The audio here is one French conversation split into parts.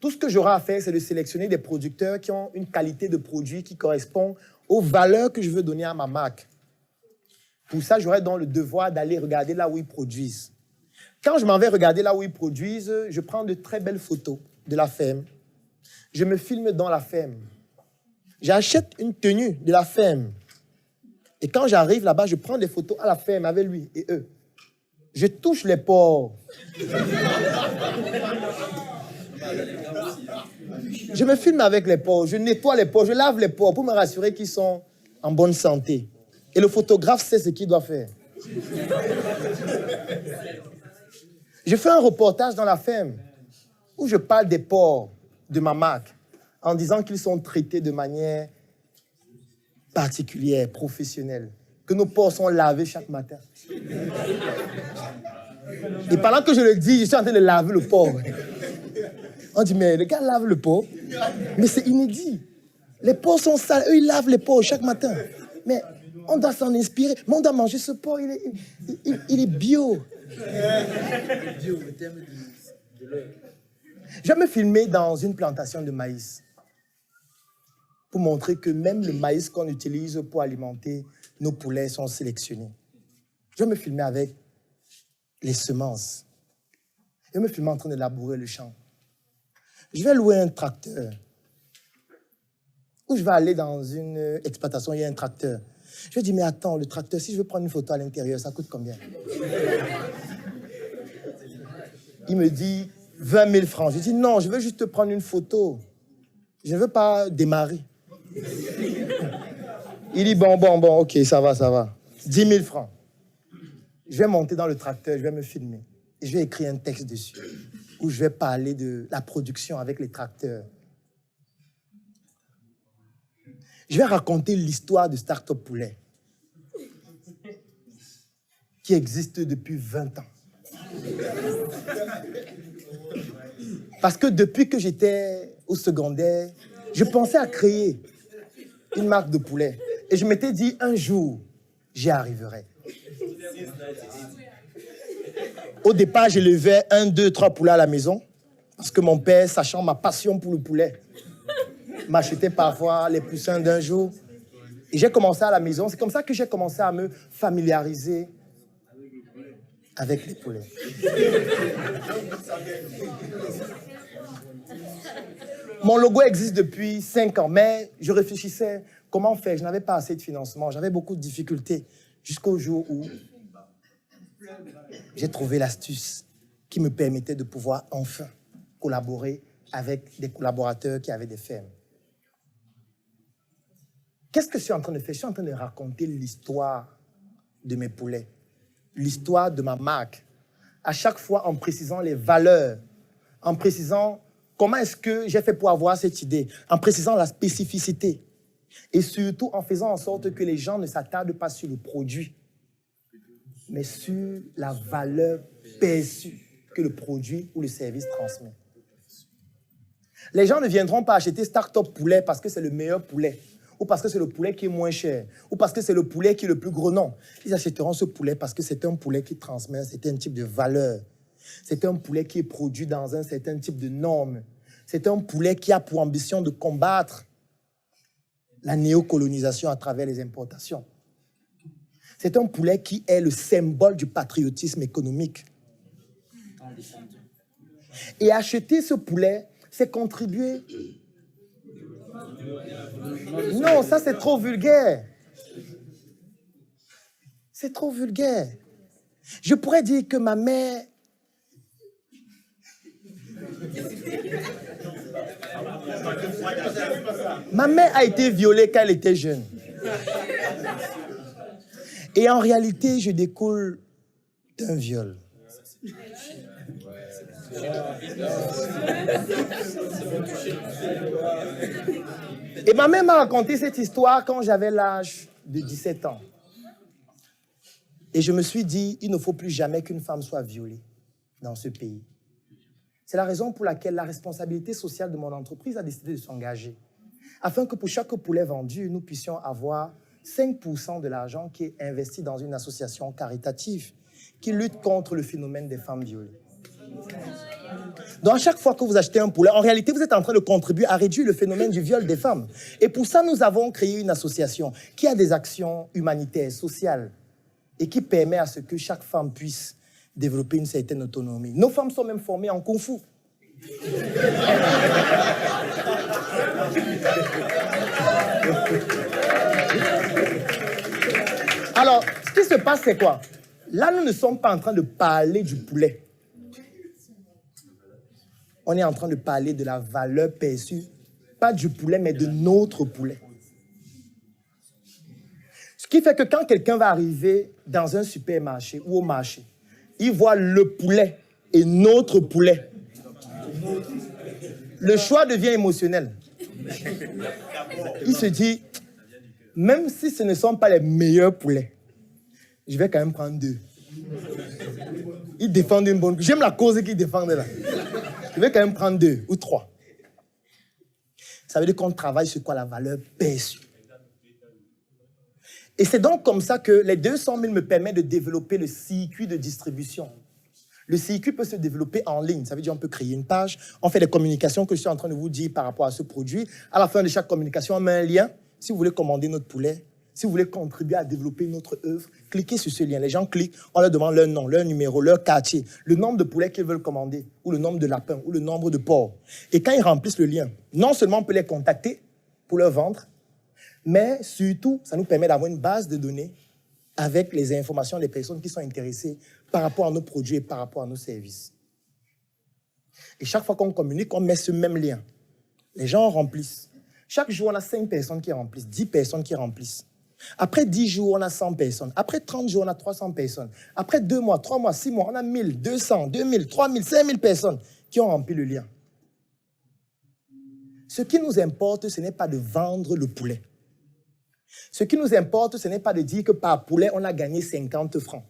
Tout ce que j'aurai à faire, c'est de sélectionner des producteurs qui ont une qualité de produit qui correspond aux valeurs que je veux donner à ma marque. Pour ça, j'aurai donc le devoir d'aller regarder là où ils produisent. Quand je m'en vais regarder là où ils produisent, je prends de très belles photos de la ferme. Je me filme dans la ferme. J'achète une tenue de la ferme. Et quand j'arrive là-bas, je prends des photos à la ferme avec lui et eux. Je touche les porcs. Je me filme avec les porcs, je nettoie les porcs, je lave les porcs pour me rassurer qu'ils sont en bonne santé. Et le photographe sait ce qu'il doit faire. Je fais un reportage dans la ferme où je parle des porcs de ma marque en disant qu'ils sont traités de manière particulière, professionnelle, que nos porcs sont lavés chaque matin. Et pendant que je le dis, je suis en train de laver le porc. On dit, mais le gars lave le porc. Mais c'est inédit. Les porcs sont sales, eux ils lavent les porcs chaque matin. Mais on doit s'en inspirer. Mais on doit manger ce porc, il est bio. Bio, le terme de l'heure. Je vais me filmer dans une plantation de maïs pour montrer que même le maïs qu'on utilise pour alimenter nos poulets sont sélectionnés. Je vais me filmer avec les semences. Je vais me filmer en train de labourer le champ. Je vais louer un tracteur. Ou je vais aller dans une exploitation, il y a un tracteur. Je vais dire, mais attends, le tracteur, si je veux prendre une photo à l'intérieur, ça coûte combien? Il me dit 20 000 francs. Je dis, non, je veux juste te prendre une photo. Je ne veux pas démarrer. Il dit, bon, ok, ça va. 10 000 francs. Je vais monter dans le tracteur, je vais me filmer. Et je vais écrire un texte dessus, où je vais parler de la production avec les tracteurs. Je vais raconter l'histoire de Start-up Poulet, qui existe depuis 20 ans. Parce que depuis que j'étais au secondaire, je pensais à créer une marque de poulet. Et je m'étais dit, un jour, j'y arriverai. Au départ, j'élevais 1, 2, 3 poulets à la maison. Parce que mon père, sachant ma passion pour le poulet, m'achetait parfois les poussins d'un jour. Et j'ai commencé à la maison. C'est comme ça que j'ai commencé à me familiariser avec les poulets. Mon logo existe depuis 5 ans, mais je réfléchissais comment faire. Je n'avais pas assez de financement. J'avais beaucoup de difficultés jusqu'au jour où j'ai trouvé l'astuce qui me permettait de pouvoir enfin collaborer avec des collaborateurs qui avaient des fermes. Qu'est-ce que je suis en train de faire? Je suis en train de raconter l'histoire de mes poulets, l'histoire de ma marque, à chaque fois en précisant les valeurs, en précisant comment est-ce que j'ai fait pour avoir cette idée, en précisant la spécificité et surtout en faisant en sorte que les gens ne s'attardent pas sur le produit, mais sur la valeur perçue que le produit ou le service transmet. Les gens ne viendront pas acheter Start-up Poulet parce que c'est le meilleur poulet, ou parce que c'est le poulet qui est moins cher, ou parce que c'est le poulet qui est le plus gros. Non, ils achèteront ce poulet parce que c'est un poulet qui transmet un certain type de valeur. C'est un poulet qui est produit dans un certain type de normes. C'est un poulet qui a pour ambition de combattre la néocolonisation à travers les importations. C'est un poulet qui est le symbole du patriotisme économique. Et acheter ce poulet, c'est contribuer. Non, ça c'est trop vulgaire. C'est trop vulgaire. Je pourrais dire que ma mère... Ma mère a été violée quand elle était jeune. Et en réalité, je découle d'un viol. Et ma mère m'a raconté cette histoire quand j'avais l'âge de 17 ans. Et je me suis dit, il ne faut plus jamais qu'une femme soit violée dans ce pays. C'est la raison pour laquelle la responsabilité sociale de mon entreprise a décidé de s'engager, afin que pour chaque poulet vendu, nous puissions avoir 5% de l'argent qui est investi dans une association caritative qui lutte contre le phénomène des femmes violées. Donc, à chaque fois que vous achetez un poulet, en réalité, vous êtes en train de contribuer à réduire le phénomène du viol des femmes. Et pour ça, nous avons créé une association qui a des actions humanitaires, sociales, et qui permet à ce que chaque femme puisse développer une certaine autonomie. Nos femmes sont même formées en Kung Fu. Alors, ce qui se passe, c'est quoi? Là, nous ne sommes pas en train de parler du poulet. On est en train de parler de la valeur perçue, pas du poulet, mais de notre poulet. Ce qui fait que quand quelqu'un va arriver dans un supermarché ou au marché, il voit le poulet et notre poulet. Le choix devient émotionnel. Il se dit, même si ce ne sont pas les meilleurs poulets, je vais quand même prendre 2. Ils défendent une bonne... J'aime la cause qu'ils défendent là. Je vais quand même prendre 2 ou 3. Ça veut dire qu'on travaille sur quoi? La valeur perçue. Et c'est donc comme ça que les 200 000 me permettent de développer le circuit de distribution. Le circuit peut se développer en ligne. Ça veut dire qu'on peut créer une page, on fait des communications que je suis en train de vous dire par rapport à ce produit. À la fin de chaque communication, on met un lien. Si vous voulez commander notre poulet, si vous voulez contribuer à développer notre œuvre, cliquez sur ce lien. Les gens cliquent, on leur demande leur nom, leur numéro, leur quartier, le nombre de poulets qu'ils veulent commander, ou le nombre de lapins, ou le nombre de porcs. Et quand ils remplissent le lien, non seulement on peut les contacter pour leur vendre, mais surtout, ça nous permet d'avoir une base de données avec les informations des personnes qui sont intéressées par rapport à nos produits et par rapport à nos services. Et chaque fois qu'on communique, on met ce même lien. Les gens remplissent. Chaque jour, on a 5 personnes qui remplissent, 10 personnes qui remplissent. Après 10 jours, on a 100 personnes. Après 30 jours, on a 300 personnes. Après 2 mois, 3 mois, 6 mois, on a 1000, 200, 2000, 3000, 5000 personnes qui ont rempli le lien. Ce qui nous importe, ce n'est pas de vendre le poulet. Ce qui nous importe, ce n'est pas de dire que par poulet, on a gagné 50 francs.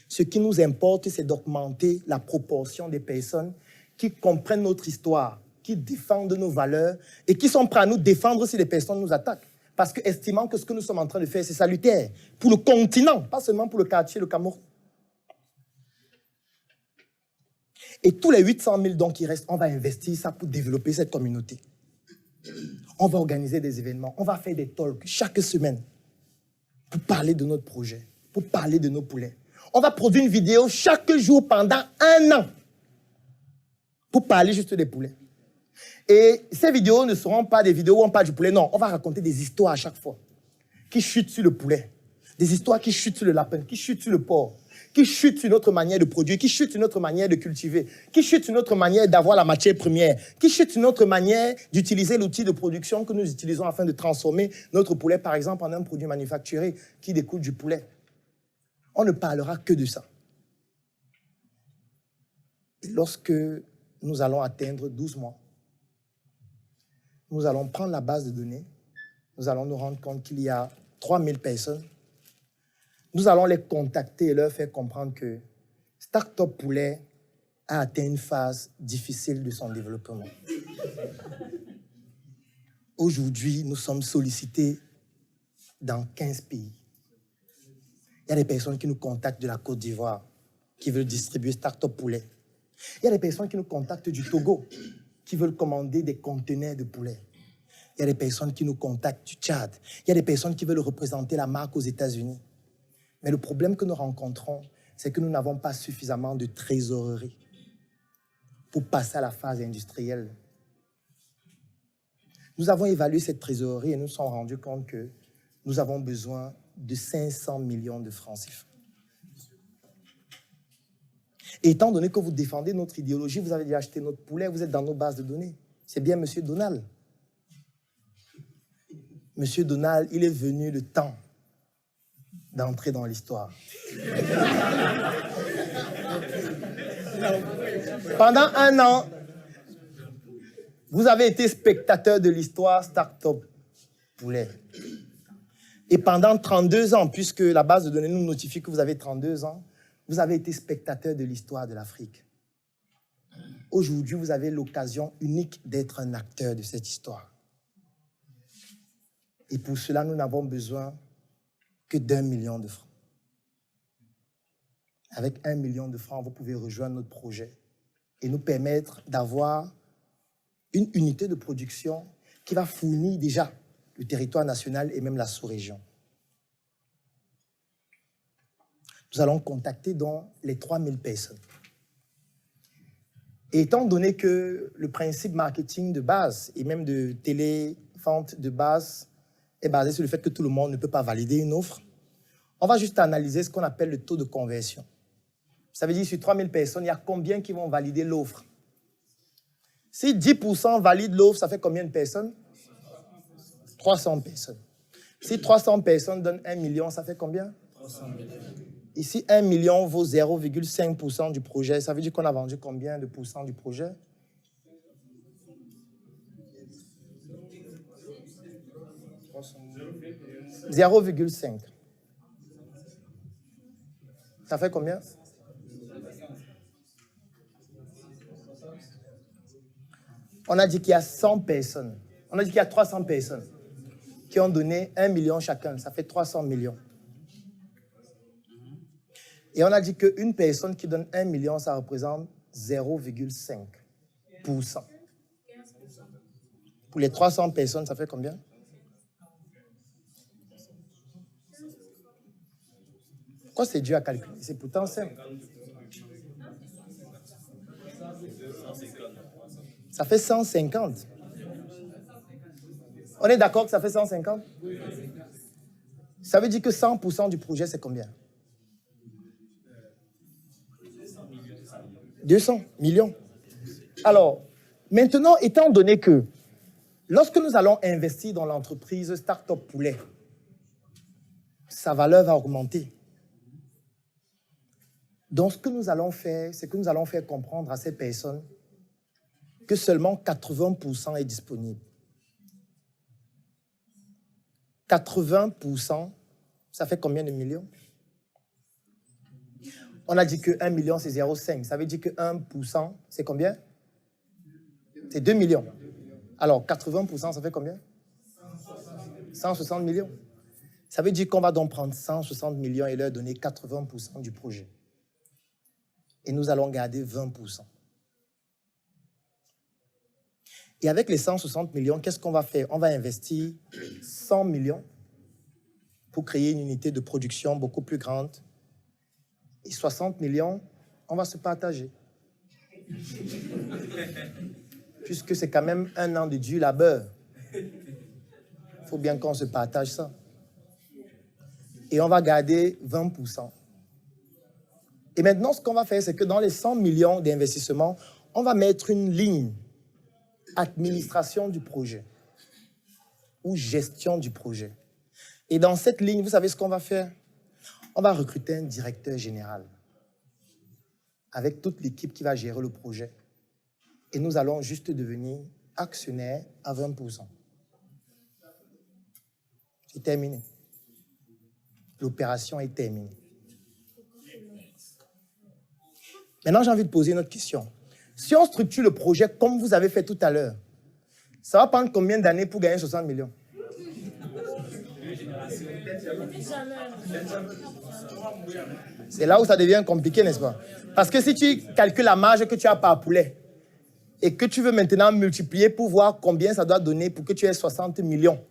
Ce qui nous importe, c'est d'augmenter la proportion des personnes qui comprennent notre histoire, qui défendent nos valeurs et qui sont prêts à nous défendre si les personnes nous attaquent. Parce que estimant que ce que nous sommes en train de faire, c'est salutaire pour le continent, pas seulement pour le quartier, le Cameroun. Et tous les 800 000 dons qui restent, on va investir ça pour développer cette communauté. On va organiser des événements, on va faire des talks chaque semaine pour parler de notre projet, pour parler de nos poulets. On va produire une vidéo chaque jour pendant 1 an pour parler juste des poulets. Et ces vidéos ne seront pas des vidéos où on parle du poulet, non, on va raconter des histoires à chaque fois qui chutent sur le poulet, des histoires qui chutent sur le lapin, qui chutent sur le porc, qui chutent sur notre manière de produire, qui chutent sur notre manière de cultiver, qui chutent sur notre manière d'avoir la matière première, qui chutent sur notre manière d'utiliser l'outil de production que nous utilisons afin de transformer notre poulet, par exemple, en un produit manufacturé qui découle du poulet. On ne parlera que de ça. Et lorsque nous allons atteindre 12 mois, nous allons prendre la base de données, nous allons nous rendre compte qu'il y a 3000 personnes. Nous allons les contacter et leur faire comprendre que Startup Poulet a atteint une phase difficile de son développement. Aujourd'hui, nous sommes sollicités dans 15 pays. Il y a des personnes qui nous contactent de la Côte d'Ivoire, qui veulent distribuer Startup Poulet. Il y a des personnes qui nous contactent du Togo, qui veulent commander des conteneurs de poulet. Il y a des personnes qui nous contactent du Tchad. Il y a des personnes qui veulent représenter la marque aux États-Unis. Mais le problème que nous rencontrons, c'est que nous n'avons pas suffisamment de trésorerie pour passer à la phase industrielle. Nous avons évalué cette trésorerie et nous nous sommes rendus compte que nous avons besoin de 500 millions de francs CFA. Et étant donné que vous défendez notre idéologie, vous avez déjà acheté notre poulet, vous êtes dans nos bases de données. C'est bien Monsieur Donald. Monsieur Donald, il est venu le temps d'entrer dans l'histoire. Pendant 1 an, vous avez été spectateur de l'histoire Startup Poulet. Et pendant 32 ans, puisque la base de données nous notifie que vous avez 32 ans, vous avez été spectateur de l'histoire de l'Afrique. Aujourd'hui, vous avez l'occasion unique d'être un acteur de cette histoire. Et pour cela, nous n'avons besoin que d'1 million de francs. Avec 1 million de francs, vous pouvez rejoindre notre projet et nous permettre d'avoir une unité de production qui va fournir déjà le territoire national et même la sous-région. Nous allons contacter donc les 3000 personnes. Et étant donné que le principe marketing de base et même de télévente de base est basé sur le fait que tout le monde ne peut pas valider une offre, on va juste analyser ce qu'on appelle le taux de conversion. Ça veut dire sur 3000 personnes, il y a combien qui vont valider l'offre? Si 10% valident l'offre, ça fait combien de personnes? 300 personnes. Si 300 personnes donnent 1 million, ça fait combien? 300 millions. Ici, 1 million vaut 0,5% du projet. Ça veut dire qu'on a vendu combien de pourcents du projet? 0,5. Ça fait combien? On a dit qu'il y a 100 personnes. On a dit qu'il y a 300 personnes qui ont donné 1 million chacun. Ça fait 300 millions. Et on a dit qu'une personne qui donne 1 million, ça représente 0,5%. Pour les 300 personnes, ça fait combien? Pourquoi c'est dur à calculer? C'est pourtant simple. Ça fait 150. On est d'accord que ça fait 150? Ça veut dire que 100% du projet, c'est combien? 200 millions. Alors, maintenant, étant donné que lorsque nous allons investir dans l'entreprise Startup Poulet, sa valeur va augmenter. Donc, ce que nous allons faire, c'est que nous allons faire comprendre à ces personnes que seulement 80% est disponible. 80%, ça fait combien de millions? On a dit que 1 million, c'est 0,5. Ça veut dire que 1%, c'est combien? C'est 2 millions. Alors, 80%, ça fait combien? 160 millions. Ça veut dire qu'on va donc prendre 160 millions et leur donner 80% du projet. Et nous allons garder 20%. Et avec les 160 millions, qu'est-ce qu'on va faire? On va investir 100 millions pour créer une unité de production beaucoup plus grande. Et 60 millions, on va se partager. Puisque c'est quand même 1 an de dur labeur. Il faut bien qu'on se partage ça. Et on va garder 20%. Et maintenant, ce qu'on va faire, c'est que dans les 100 millions d'investissements, on va mettre une ligne administration du projet ou gestion du projet. Et dans cette ligne, vous savez ce qu'on va faire? On va recruter un directeur général avec toute l'équipe qui va gérer le projet. Et nous allons juste devenir actionnaires à 20%. C'est terminé. L'opération est terminée. Maintenant, j'ai envie de poser une autre question. Si on structure le projet comme vous avez fait tout à l'heure, ça va prendre combien d'années pour gagner 60 millions? C'est là où ça devient compliqué, n'est-ce pas? Parce que si tu calcules la marge que tu as par poulet et que tu veux maintenant multiplier pour voir combien ça doit donner pour que tu aies 60 millions,